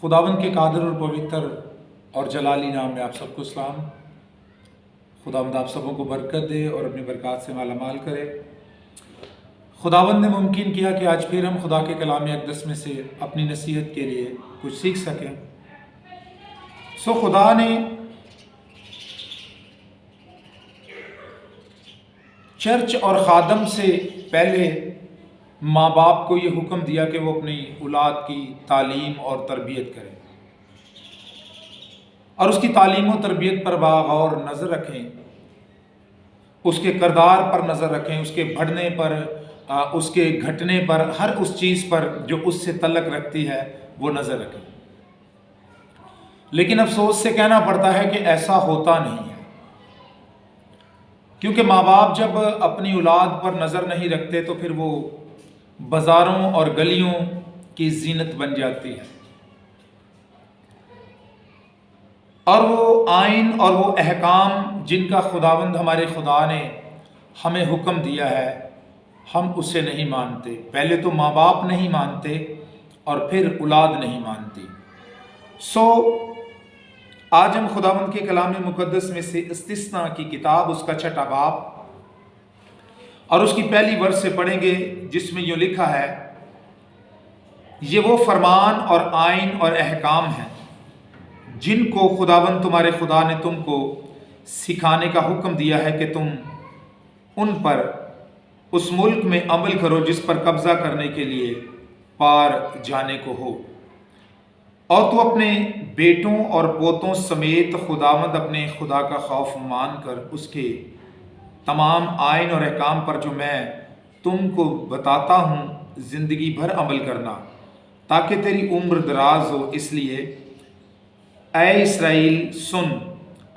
खुदावंद के कादर और पवित्र और जलाली नाम में आप सबको सलाम। खुदावंद आप सबों को बरकत दे और अपनी बरकत से मालामाल करे। खुदावंद ने मुमकिन किया कि आज फिर हम खुदा के कलाम अक़दस में से अपनी नसीहत के लिए कुछ सीख सकें। खुदा ने चर्च और खादम से पहले माँ बाप को ये हुक्म दिया कि वो अपनी औलाद की तालीम और तरबियत करें और उसकी तालीम और तरबियत पर बागौर नज़र रखें, उसके किरदार पर नज़र रखें, उसके बढ़ने पर, उसके घटने पर, हर उस चीज़ पर जो उससे तल्लक रखती है वो नज़र रखें। लेकिन अफसोस से कहना पड़ता है कि ऐसा होता नहीं है, क्योंकि माँ बाप जब अपनी औलाद पर नज़र नहीं रखते तो फिर वो बाज़ारों और गलियों की जीनत बन जाती है और वो आइन और वो अहकाम जिनका खुदावंद हमारे खुदा ने हमें हुक्म दिया है हम उसे नहीं मानते। पहले तो माँ बाप नहीं मानते और फिर औलाद नहीं मानती। आज हम खुदावंद के कलाम मुक़द्दस में से इस्तिस्ना की किताब उसका छठा बाब और उसकी पहली वर्स से पढ़ेंगे, जिसमें यूँ लिखा है, ये वो फरमान और आइन और अहकाम हैं जिनको खुदावंद तुम्हारे खुदा ने तुमको सिखाने का हुक्म दिया है कि तुम उन पर उस मुल्क में अमल करो जिस पर कब्ज़ा करने के लिए पार जाने को हो, और तू अपने बेटों और पोतों समेत खुदावंद अपने खुदा का खौफ मान कर उसके तमाम आइन और अहकाम पर जो मैं तुमको बताता हूँ ज़िंदगी भर अमल करना, ताकि तेरी उम्र दराज हो। इसलिए ऐ इसराइल सुन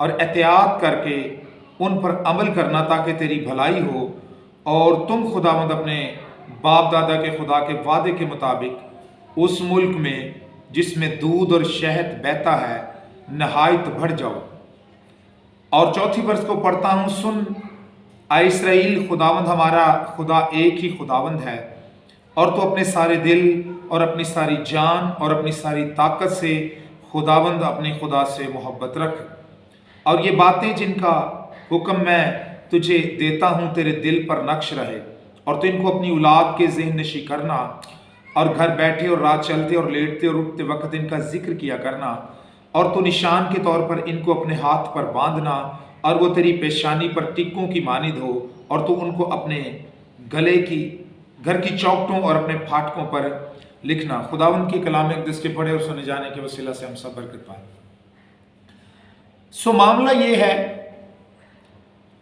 और एहतियात करके उन पर अमल करना, ताकि तेरी भलाई हो और तुम खुदावंद अपने बाप दादा के खुदा के वादे के मुताबिक उस मुल्क में जिसमें दूध और शहद बहता है नहायत बढ़ जाओ। और चौथी वर्ष को पढ़ता हूँ, सुन ऐ इसराइल, खुदावंद हमारा खुदा एक ही खुदावंद है, और तो अपने सारे दिल और अपनी सारी जान और अपनी सारी ताकत से खुदावंद अपने खुदा से मोहब्बत रख। और ये बातें जिनका हुक्म मैं तुझे देता हूँ तेरे दिल पर नक्श रहे, और तो इनको अपनी औलाद के ज़हन नशी करना, और घर बैठे और रात चलते और लेटते और उठते वक्त इनका जिक्र किया करना, और तो निशान के तौर पर इनको अपने हाथ पर बांधना, और वो तेरी पेशानी पर टिक्कों की मानिद हो, और तो उनको अपने गले की घर की चौखटों और अपने फाटकों पर लिखना। खुदावंद की कलाम अक़दस के पढ़े और सुने जाने के वसीला से हम सब बरकत पाएं। मामला ये है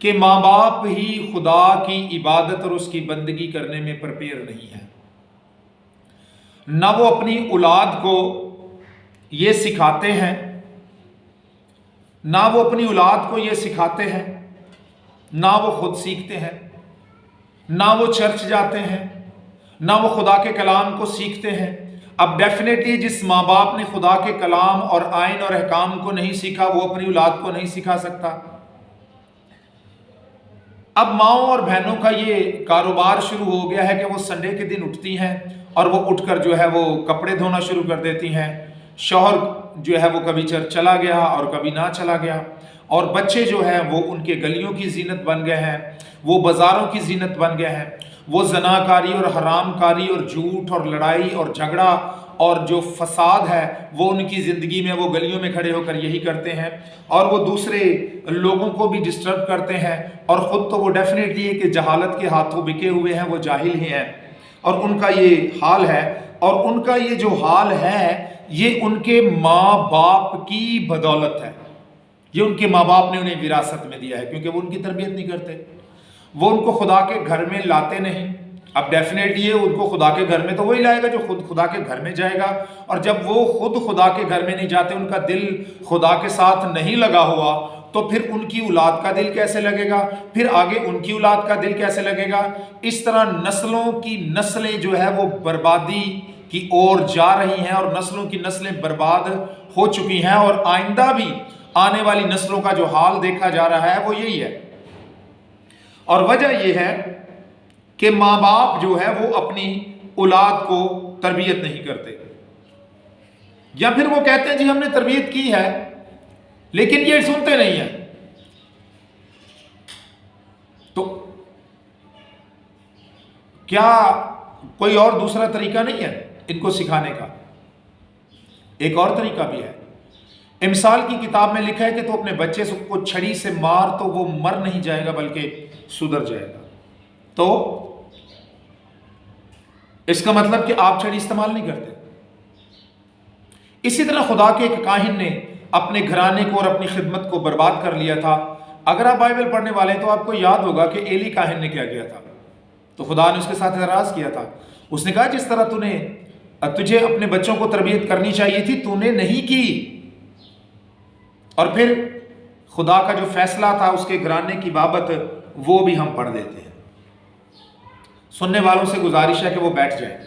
कि माँ बाप ही खुदा की इबादत और उसकी बंदगी करने में प्रिपेयर नहीं है। ना वो अपनी औलाद को ये सिखाते हैं, ना वो अपनी औलाद को ये सिखाते हैं, ना वो खुद सीखते हैं, ना वो चर्च जाते हैं, ना वो खुदा के कलाम को सीखते हैं। अब डेफिनेटली जिस माँ बाप ने खुदा के कलाम और आइन और अहकाम को नहीं सीखा वो अपनी औलाद को नहीं सिखा सकता। अब माँओं और बहनों का ये कारोबार शुरू हो गया है कि वो संडे के दिन उठती हैं और वो उठकर जो है वो कपड़े धोना शुरू कर देती हैं। शौहर जो है वो कभी चर्च चला गया और कभी ना चला गया, और बच्चे जो हैं वो उनके गलियों की जीनत बन गए हैं, वो बाज़ारों की जीनत बन गए हैं। वो ज़नाकारी और हरामकारी और झूठ और लड़ाई और झगड़ा और जो फसाद है वो उनकी ज़िंदगी में, वो गलियों में खड़े होकर यही करते हैं, और वो दूसरे लोगों को भी डिस्टर्ब करते हैं, और ख़ुद तो वो डेफिनेटली है कि जहालत के हाथों बिके हुए हैं, वो जाहिल ही हैं, और उनका ये हाल है। और उनका ये जो हाल है ये उनके माँ बाप की बदौलत है, ये उनके माँ बाप ने उन्हें विरासत में दिया है, क्योंकि वो उनकी तरबियत नहीं करते, वो उनको खुदा के घर में लाते नहीं। अब डेफिनेटली ये उनको खुदा के घर में तो वही लाएगा जो खुद खुदा के घर में जाएगा, और जब वो खुद खुदा के घर में नहीं जाते, उनका दिल खुदा के साथ नहीं लगा हुआ, तो फिर उनकी औलाद का दिल कैसे लगेगा, फिर आगे उनकी औलाद का दिल कैसे लगेगा। इस तरह नस्लों की नस्लें जो है वो बर्बादी की ओर जा रही हैं, और नस्लों की नस्लें बर्बाद हो चुकी हैं, और आइंदा भी आने वाली नस्लों का जो हाल देखा जा रहा है वो यही है। और वजह यह है कि माँ बाप जो है वो अपनी औलाद को तरबियत नहीं करते। या फिर वो कहते हैं जी हमने तरबियत की है लेकिन ये सुनते नहीं है। तो क्या कोई और दूसरा तरीका नहीं है इनको सिखाने का? एक और तरीका भी है। इमसाल की किताब में लिखा है कि तो अपने बच्चे को छड़ी से मार तो वो मर नहीं जाएगा बल्कि सुधर जाएगा। तो इसका मतलब कि आप छड़ी इस्तेमाल नहीं करते। इसी तरह खुदा के एक काहिन ने अपने घराने को और अपनी खिदमत को बर्बाद कर लिया था। अगर आप बाइबल पढ़ने वाले हैं तो आपको याद होगा कि एली काहिन ने क्या किया था। तो खुदा ने उसके साथ एतराज किया था। उसने कहा जिस तरह तुझे अपने बच्चों को तरबियत करनी चाहिए थी तूने नहीं की। और फिर खुदा का जो फैसला था उसके घराने की बाबत वो भी हम पढ़ देते हैं। सुनने वालों से गुजारिश है कि वो बैठ जाएं।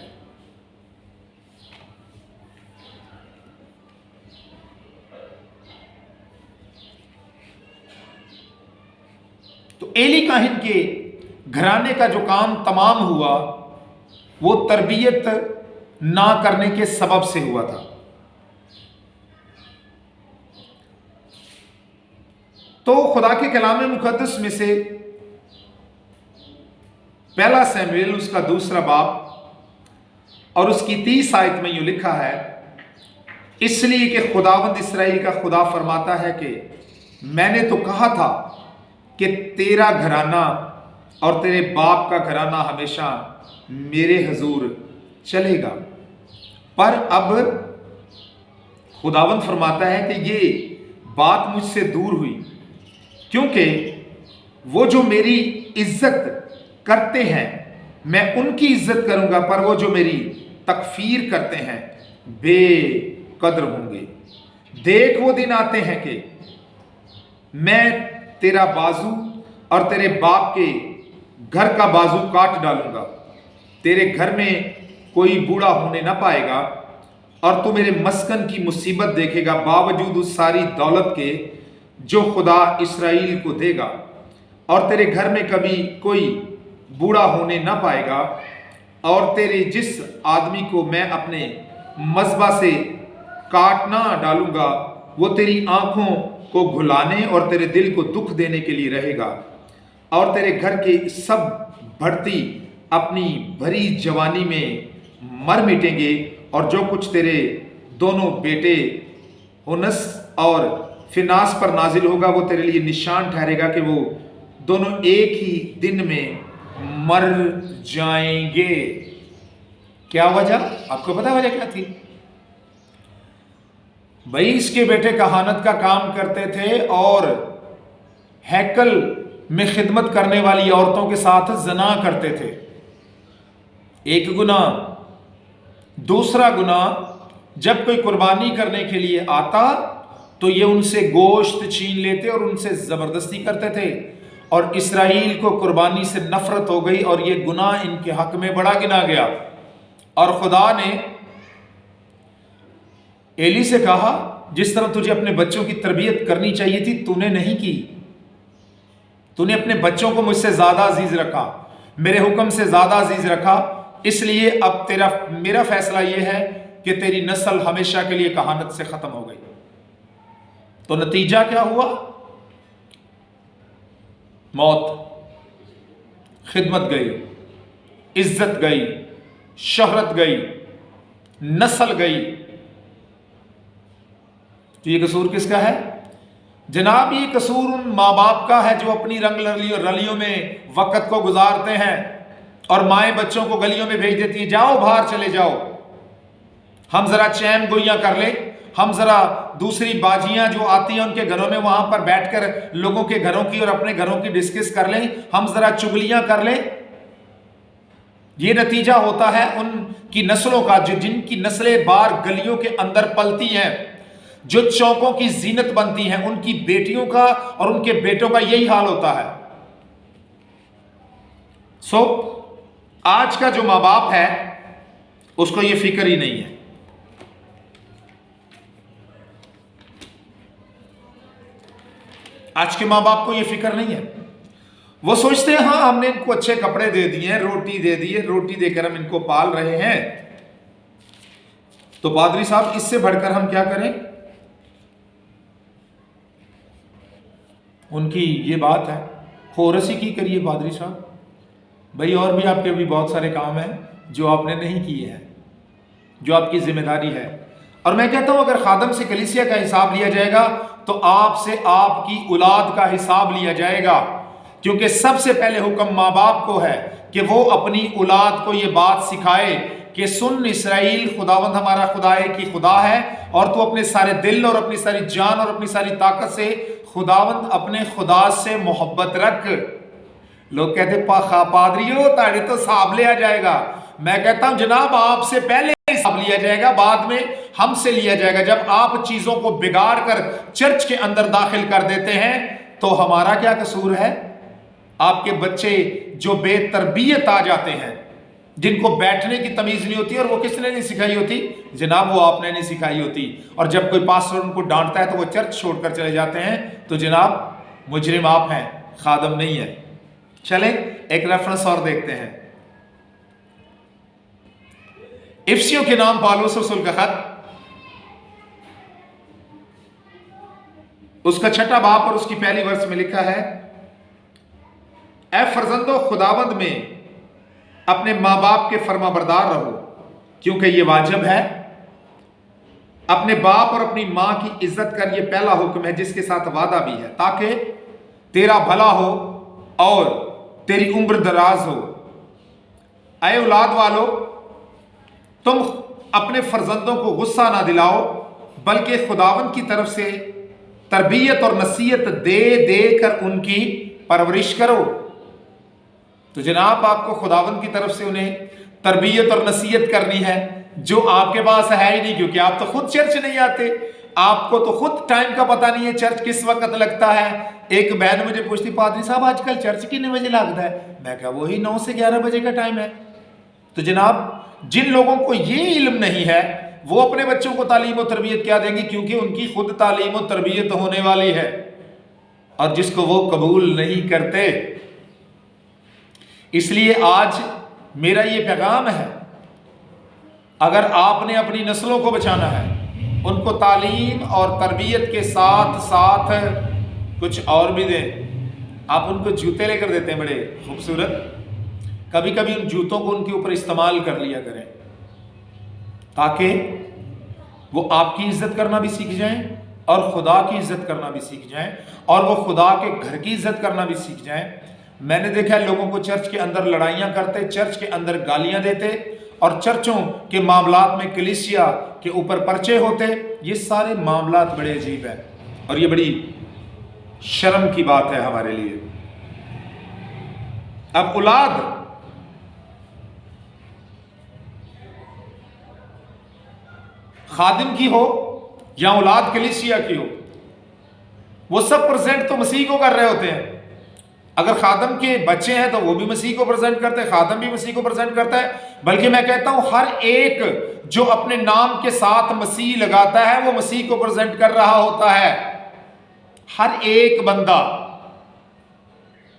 तो एली काहिन के घराने का जो काम तमाम हुआ वो तरबियत ना करने के सबब से हुआ था। तो खुदा के कलाम मुकद्दस में से पहला शमूएल उसका 2 बाब और उसकी 30 आयत में यूं लिखा है, इसलिए कि खुदावंद इस्राएल का खुदा फरमाता है कि मैंने तो कहा था कि तेरा घराना और तेरे बाप का घराना हमेशा मेरे हजूर चलेगा। पर अब खुदावंद फरमाता है कि ये बात मुझसे दूर हुई, क्योंकि वो जो मेरी इज्जत करते हैं मैं उनकी इज्जत करूंगा, पर वो जो मेरी तकफीर करते हैं बेकदर होंगे। देख वो दिन आते हैं कि मैं तेरा बाजू और तेरे बाप के घर का बाजू काट डालूंगा। तेरे घर में कोई बूढ़ा होने ना पाएगा और तू मेरे मस्कन की मुसीबत देखेगा, बावजूद उस सारी दौलत के जो खुदा इस्राएल को देगा। और तेरे घर में कभी कोई बूढ़ा होने ना पाएगा। और तेरे जिस आदमी को मैं अपने मज़बा से काटना डालूंगा वो तेरी आंखों को घुलाने और तेरे दिल को दुख देने के लिए रहेगा। और तेरे घर के सब बढ़ती अपनी भरी जवानी में मर मिटेंगे। और जो कुछ तेरे दोनों बेटे हुनस और फिनास पर नाजिल होगा वो तेरे लिए निशान ठहरेगा कि वो दोनों एक ही दिन में मर जाएंगे। क्या वजह? आपको पता वजह क्या थी? भाई इसके बेटे कहानत का काम करते थे और हैकल में खिदमत करने वाली औरतों के साथ जना करते थे। एक गुनाह। दूसरा गुनाह, जब कोई कुर्बानी करने के लिए आता तो ये उनसे गोश्त छीन लेते और उनसे जबरदस्ती करते थे। और इस्राएल को कुर्बानी से नफरत हो गई और ये गुनाह इनके हक में बड़ा गिना गया। और खुदा ने एली से कहा जिस तरह तुझे अपने बच्चों की तरबियत करनी चाहिए थी तूने नहीं की। तूने अपने बच्चों को मुझसे ज्यादा अजीज रखा, मेरे हुक्म से ज्यादा अजीज रखा। इसलिए अब मेरा फैसला यह है कि तेरी नस्ल हमेशा के लिए कहानत से खत्म हो गई। तो नतीजा क्या हुआ? मौत। खिदमत गई, इज्जत गई, शोहरत गई, नस्ल गई। तो ये कसूर किसका है जनाब? ये कसूर उन माँ बाप का है जो अपनी रंग रलियों में वक़्त को गुजारते हैं और माएँ बच्चों को गलियों में भेज देती है, जाओ बाहर चले जाओ, हम जरा चैन गोइयां कर ले, हम जरा दूसरी बाजियां जो आती हैं उनके घरों में वहां पर बैठकर लोगों के घरों की और अपने घरों की डिस्कस कर लें, हम जरा चुगलियां कर लें। ये नतीजा होता है उनकी नस्लों का जिनकी नस्लें बार गलियों के अंदर पलती हैं, जो चौकों की जीनत बनती हैं, उनकी बेटियों का और उनके बेटों का यही हाल होता है। आज का जो माँ बाप है उसको ये फिक्र ही नहीं है। आज के माँ बाप को ये फिक्र नहीं है। वो सोचते हैं हाँ हमने इनको अच्छे कपड़े दे दिए हैं, रोटी दे दी है, रोटी देकर हम इनको पाल रहे हैं, तो पादरी साहब इससे बढ़कर हम क्या करें? उनकी ये बात है, होरसी की करिए पादरी साहब भाई, और भी आपके अभी बहुत सारे काम हैं जो आपने नहीं किए हैं, जो आपकी जिम्मेदारी है। और मैं कहता हूं अगर खादम से कलीसिया का हिसाब लिया जाएगा तो आपसे आपकी औलाद का हिसाब लिया जाएगा, क्योंकि सबसे पहले हुक्म माँ बाप को है कि वो अपनी औलाद को ये बात सिखाए कि सुन इसराइल, खुदावंद हमारा खुदा एक ही खुदा है और तू अपने सारे दिल और अपनी सारी जान और अपनी सारी ताकत से खुदावंद अपने खुदा से मोहब्बत रख। लोग कहते पादरियों ताड़े तो हिसाब लिया जाएगा। मैं कहता हूं जनाब आपसे पहले हिसाब लिया जाएगा, बाद में हमसे लिया जाएगा। जब आप चीजों को बिगाड़ कर चर्च के अंदर दाखिल कर देते हैं तो हमारा क्या कसूर है? आपके बच्चे जो बेतरबियत आ जाते हैं, जिनको बैठने की तमीज नहीं होती, और वो किसने नहीं सिखाई होती? जनाब वो आपने नहीं सिखाई होती। और जब कोई पास्टर उनको डांटता है तो वो चर्च छोड़कर चले जाते हैं, तो जनाब मुजरिम आप हैं, खादम नहीं है। चलें एक रेफरेंस और देखते हैं। इफ्सियों के नाम पौलुस रसूल का खत, उसका 6वां बाब और उसकी पहली वर्ष में लिखा है, ऐ फर्जंदो खुदावंद में अपने माँ बाप के फर्माबरदार रहो, क्योंकि ये वाजिब है। अपने बाप और अपनी माँ की इज्जत कर, ये पहला हुक्म है जिसके साथ वादा भी है, ताकि तेरा भला हो और तेरी उम्र दराज हो। ऐ औलाद वालो, तुम अपने फर्जंदों को गुस्सा ना दिलाओ, बल्कि खुदावंद की तरफ से तरबियत और नसीहत दे दे कर उनकी परवरिश करो। तो जनाब आपको खुदावंद की तरफ से उन्हें तरबियत और नसीहत करनी है, जो आपके पास है ही नहीं, क्योंकि आप तो खुद चर्च नहीं आते, आपको तो खुद टाइम का पता नहीं है चर्च किस वक्त लगता है। एक बहन मुझे पूछती, पादरी साहब आजकल चर्च कितने बजे लगता है? मैं कहा वही 9 से 11 बजे का टाइम है। तो जनाब जिन लोगों को ये इल्म नहीं है वो अपने बच्चों को तालीम और तरबियत क्या देंगे, क्योंकि उनकी खुद तालीम और तरबियत होने वाली है, और जिसको वो कबूल नहीं करते। इसलिए आज मेरा ये पैगाम है, अगर आपने अपनी नस्लों को बचाना है, उनको तालीम और तरबियत के साथ साथ कुछ और भी दें। आप उनको जूते लेकर देते हैं बड़े खूबसूरत, कभी कभी उन जूतों को उनके ऊपर इस्तेमाल कर लिया करें, ताकि वो आपकी इज्जत करना भी सीख जाएं और खुदा की इज्जत करना भी सीख जाएं, और वो खुदा के घर की इज्जत करना भी सीख जाएं। मैंने देखा है लोगों को चर्च के अंदर लड़ाइयां करते, चर्च के अंदर गालियां देते, और चर्चों के मामलात में कलीसिया के ऊपर पर्चे होते। ये सारे मामलात बड़े अजीब हैं और ये बड़ी शर्म की बात है हमारे लिए। अब औलाद खादिम की हो या औलाद कलीसिया की हो, वो सब प्रेजेंट तो मसीह को कर रहे होते हैं। अगर खादम के बच्चे हैं तो वो भी मसीह को प्रेजेंट करते हैं, खादम भी मसीह को प्रेजेंट करता है। बल्कि मैं कहता हूं हर एक जो अपने नाम के साथ मसीह लगाता है वो मसीह को प्रेजेंट कर रहा होता है, हर एक बंदा।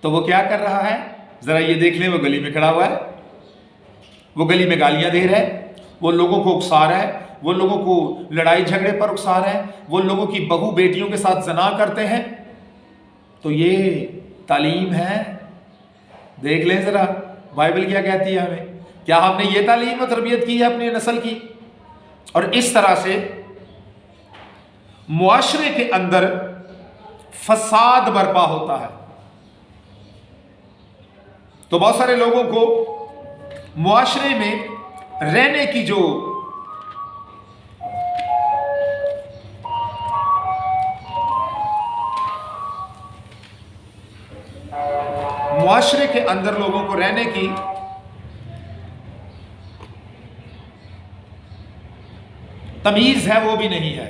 तो वो क्या कर रहा है जरा ये देख लें। वो गली में खड़ा हुआ है, वो गली में गालियां दे रहा है, वो लोगों को उकसा रहा है, वो लोगों को लड़ाई झगड़े पर उकसा रहा है, वो लोगों की बहू बेटियों के साथ जना करते हैं। तो ये तालीम है? देख लें जरा बाइबल क्या कहती है हमें। क्या हमने ये तालीम और तरबियत की है अपनी नस्ल की? और इस तरह से मुआशरे के अंदर फसाद बर्पा होता है। तो बहुत सारे लोगों को मुआशरे में रहने की जो मुआशरे के अंदर लोगों को रहने की तमीज है वो भी नहीं है।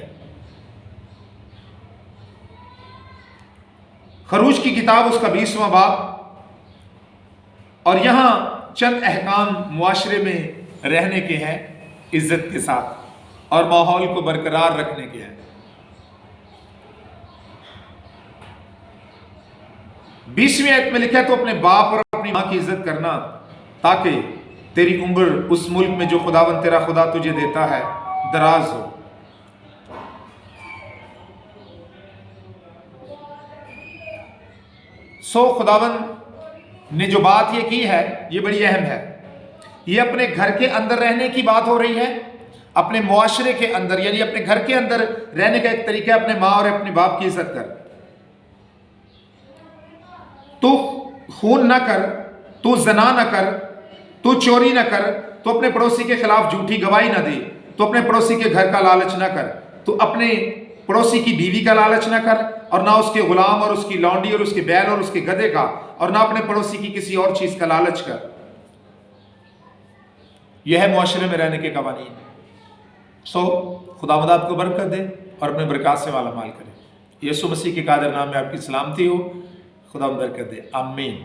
खरूज की किताब उसका 20वां बाब, और यहां चंद अहकाम मुआशरे में रहने के हैं इज्जत के साथ और माहौल को बरकरार रखने के हैं। 20वीं आयत में लिखा है, तो अपने बाप और अपनी मां की इज्जत करना, ताकि तेरी उम्र उस मुल्क में जो खुदावंद तेरा खुदा तुझे देता है दराज हो। सो खुदावंद ने जो बात ये की है ये बड़ी अहम है। ये अपने घर के अंदर रहने की बात हो रही है, अपने मुआशरे के अंदर, यानी अपने घर के अंदर रहने का एक तरीका है अपने माँ और अपने बाप की इज्जत कर। तू खून ना कर, तू जना ना कर, तू चोरी ना कर, तू अपने पड़ोसी के खिलाफ झूठी गवाही ना दे, तू अपने पड़ोसी के घर का लालच ना कर, तू अपने पड़ोसी की बीवी का लालच ना कर, और ना उसके गुलाम और उसकी लौंडी और उसके बैल और उसके गधे का, और ना अपने पड़ोसी की किसी और चीज का लालच कर। यह है मुआशरे में रहने के कवानीन। सो खुदावंद आपको बरकत दे और अपने बरकत से माला माल करे। यीशु मसीह के कादर नाम में आपकी सलामती हो। खुदावंद बरकत दे। आमीन।